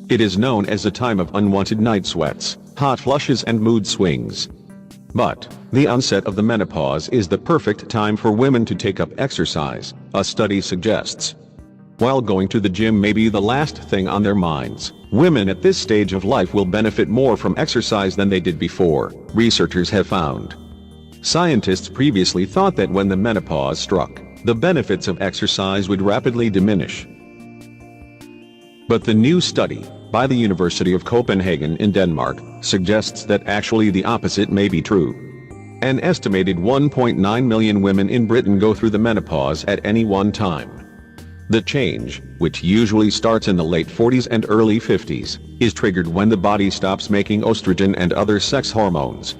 It is known as a time of unwanted night sweats, hot flushes and mood swings. But the onset of the menopause is the perfect time for women to take up exercise, a study suggests. While going to the gym may be the last thing on their minds, women at this stage of life will benefit more from exercise than they did before, researchers have found. Scientists previously thought that when the menopause struck, the benefits of exercise would rapidly diminish. But the new study, by the University of Copenhagen in Denmark, suggests that actually the opposite may be true. An estimated 1.9 million women in Britain go through the menopause at any one time. The change, which usually starts in the late 40s and early 50s, is triggered when the body stops making estrogen and other sex hormones.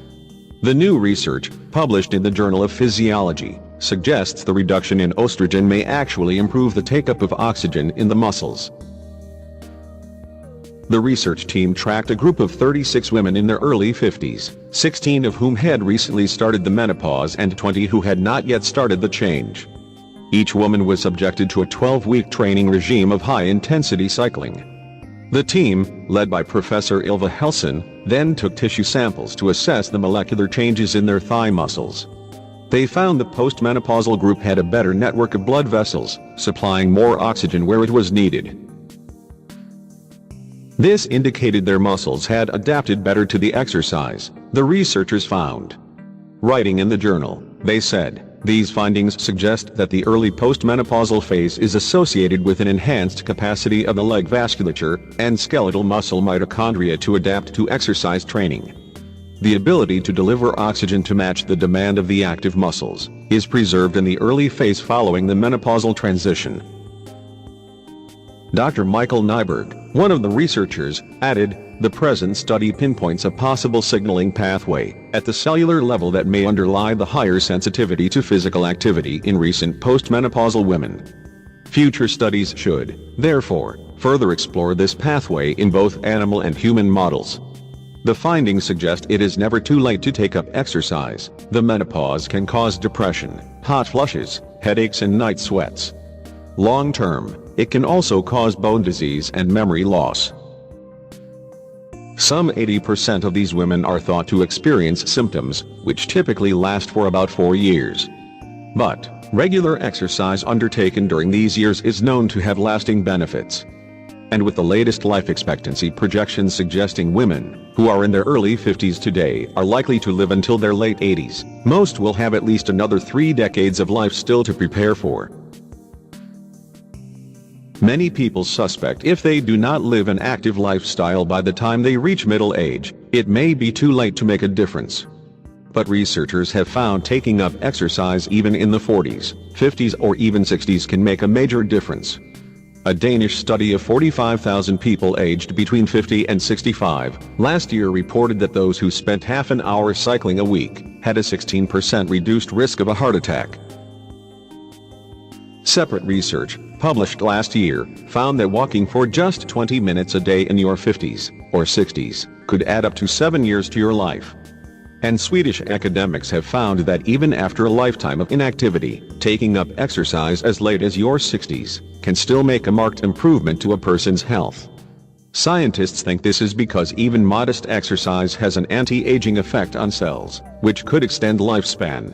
The new research, published in the Journal of Physiology, suggests the reduction in estrogen may actually improve the take-up of oxygen in the muscles. The research team tracked a group of 36 women in their early 50s, 16 of whom had recently started the menopause and 20 who had not yet started the change. Each woman was subjected to a 12-week training regime of high-intensity cycling. The team, led by Professor Ylva Helsen, then took tissue samples to assess the molecular changes in their thigh muscles. They found the postmenopausal group had a better network of blood vessels, supplying more oxygen where it was needed. This indicated their muscles had adapted better to the exercise, the researchers found. Writing in the journal, they said, "These findings suggest that the early postmenopausal phase is associated with an enhanced capacity of the leg vasculature and skeletal muscle mitochondria to adapt to exercise training. The ability to deliver oxygen to match the demand of the active muscles is preserved in the early phase following the menopausal transition." Dr. Michael Nyberg, one of the researchers, added, "The present study pinpoints a possible signaling pathway at the cellular level that may underlie the higher sensitivity to physical activity in recent postmenopausal women. Future studies should, therefore, further explore this pathway in both animal and human models." The findings suggest it is never too late to take up exercise. The menopause can cause depression, hot flushes, headaches and night sweats. Long term, it can also cause bone disease and memory loss. Some 80% of these women are thought to experience symptoms, which typically last for about 4 years. But regular exercise undertaken during these years is known to have lasting benefits. And with the latest life expectancy projections suggesting women, who are in their early 50s today, are likely to live until their late 80s, most will have at least another 3 decades of life still to prepare for. Many people suspect if they do not live an active lifestyle by the time they reach middle age, it may be too late to make a difference. But researchers have found taking up exercise even in the 40s, 50s or even 60s can make a major difference. A Danish study of 45,000 people aged between 50 and 65 last year reported that those who spent half an hour cycling a week had a 16% reduced risk of a heart attack. Separate research, published last year, found that walking for just 20 minutes a day in your 50s or 60s could add up to 7 years to your life. And Swedish academics have found that even after a lifetime of inactivity, taking up exercise as late as your 60s can still make a marked improvement to a person's health. Scientists think this is because even modest exercise has an anti-aging effect on cells, which could extend lifespan.